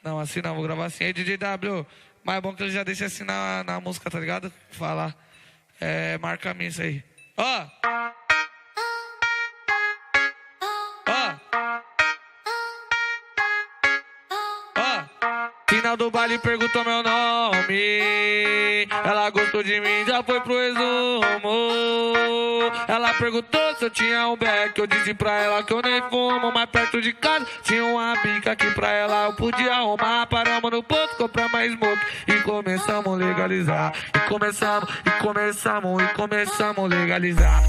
Não, assim não, vou gravar assim. Aí, DJ W, mais bom que ele já deixa assim na música, tá ligado? Falar. Marca a mim isso aí. Ó! Final do baile perguntou meu nome. Ela gostou de mim, já foi pro resumo. Ela perguntou se eu tinha um beck. Eu disse pra ela que eu nem fumo. Mas perto de casa tinha uma bica que pra ela eu podia arrumar. Paramos no posto, compramos mais smoke e começamos a legalizar. E começamos a legalizar.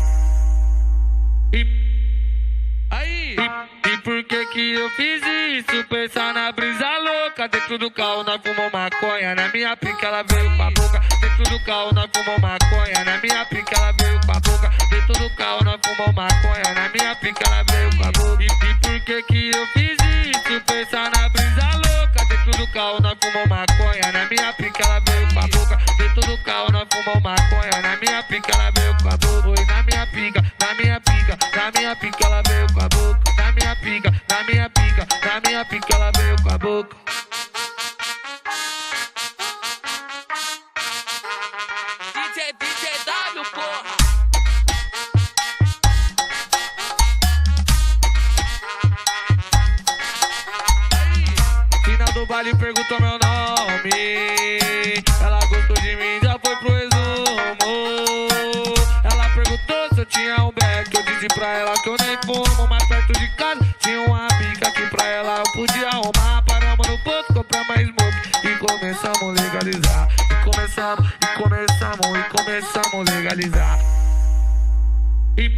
E por que eu fiz isso? Pensar na brisa louca. Dentro do carro nós fumou maconha. Na minha pica ela veio com a boca. Dentro do carro nós fumou maconha. Na minha pica ela veio com a boca. Dentro do carro nós fumou maconha. Na minha pica ela veio com a boca. E por que eu fiz isso? Pensar na brisa louca. Dentro do carro nós fumou maconha. Na minha pica ela veio com a boca. Dentro do carro nós fumou maconha. Na minha pica ela veio com a boca. Foi na minha pica, na minha pica, na minha pica ela veio com a boca. Na minha pica, na minha pica, na minha pica ela veio com a boca. DJ W, porra. Final do baile perguntou meu nome. Ela gostou de mim, já foi pro resumo. Ela perguntou se eu tinha um beck. Eu disse pra ela que eu nem fumo. Mas perto de casa tinha uma bica que pra ela eu podia arrumar. Paramos no posto, compramos mais smoke e começamos a legalizar. E começamos a legalizar. E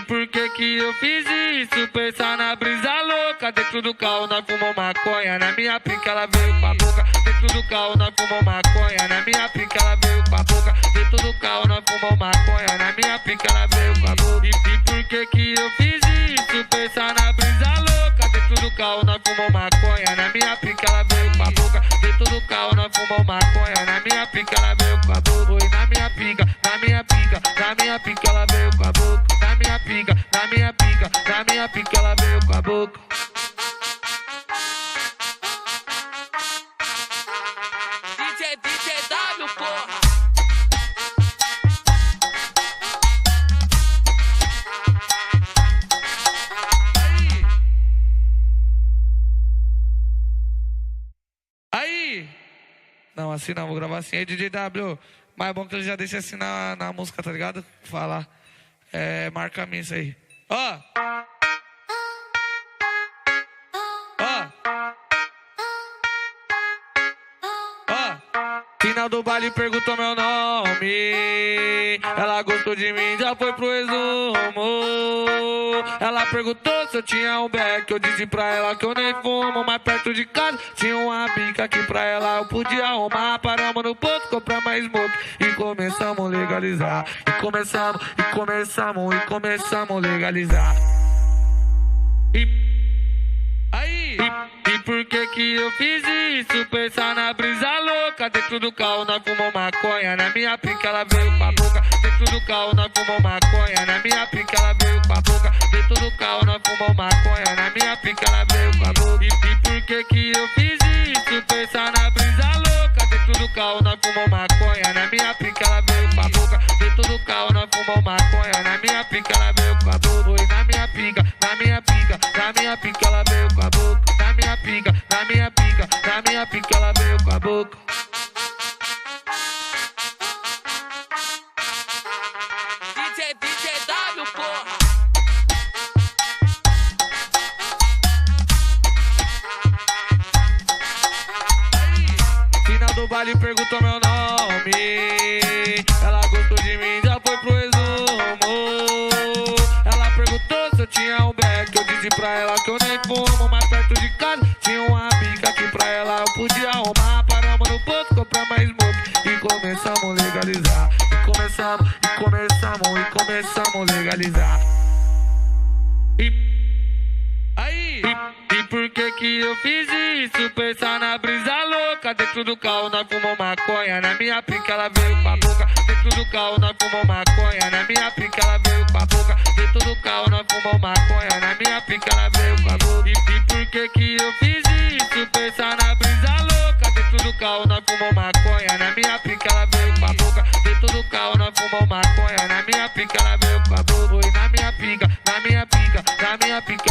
por que eu fiz isso? Pensar na brisa louca. Dentro do carro nós fumou maconha. Na minha pica ela veio com a boca. Dentro do carro nós fumou maconha. Na minha pica ela veio com a boca. Dentro do carro nós fumou maconha. Na minha pica ela veio com a boca. E por que eu fiz isso? Pensar na brisa louca. Dentro do carro nós fumou maconha. Na minha pica ela veio com a boca. Dentro do carro nós fumou maconha. Na minha pica ela veio com a boca. Foi na minha pica, na minha pica, na minha pica ela veio com a boca. Na minha pica, na minha pica, na minha pica ela veio com a boca. DJ W, porra. Aí! Não, assim não, vou gravar assim. Aí, DJ W, mais bom que ele já deixa assim na música, tá ligado? Falar. Marca a mim isso aí. Ó! Final do baile perguntou meu nome. Ela gostou de mim, já foi pro resumo. Ela perguntou se eu tinha um beck. Eu disse pra ela que eu nem fumo. Mas perto de casa tinha uma bica que pra ela eu podia arrumar. Paramos no posto, compramos mais smoke e começamos a legalizar. E começamos a legalizar. E por que eu fiz isso? Pensar na brisa louca. Dentro do carro nós fumou maconha. Na minha pica ela veio com a boca. Dentro do carro nós fumou maconha. Na minha pica ela veio com a boca. Dentro do carro nós fumou maconha. Na minha pica ela veio com a boca. E por que eu fiz isso? Pensar na brisa louca. Dentro do carro nós fumou maconha. Na minha pica ela veio com a boca. Dentro do carro nós fumou maconha. Na minha pica ela veio com a boca. Foi na minha pica, na minha pica, na minha pica ela veio com a boca. Na minha pica, na minha pica, na minha pica ela veio com a boca. DJ W, porra. Final do baile perguntou meu nome. Ela gostou de mim, já foi pro resumo. Ela perguntou se eu tinha um beck. Eu disse pra ela que eu nem fumo. Mas perto de casa tinha uma bica que pra ela eu podia arrumar. Paramos no posto, compramos mais smoke e começamos a legalizar. E começamos a legalizar. E por que eu fiz isso? Pensar na brisa louca. Dentro do carro nós fumou maconha. Na minha pica ela veio com a boca. Dentro Dentro do carro nós fumou maconha, na minha pica ela veio com a boca. Dentro do carro nós fumou maconha, na minha pica ela veio com a boca. E por que eu fiz isso? Pensar na brisa louca. Dentro do carro nós fumou maconha, na minha pica ela veio com a boca. Dentro do carro nós fumou maconha, na minha pica ela veio com a boca. Oi, na minha pica, na minha pica, na minha pica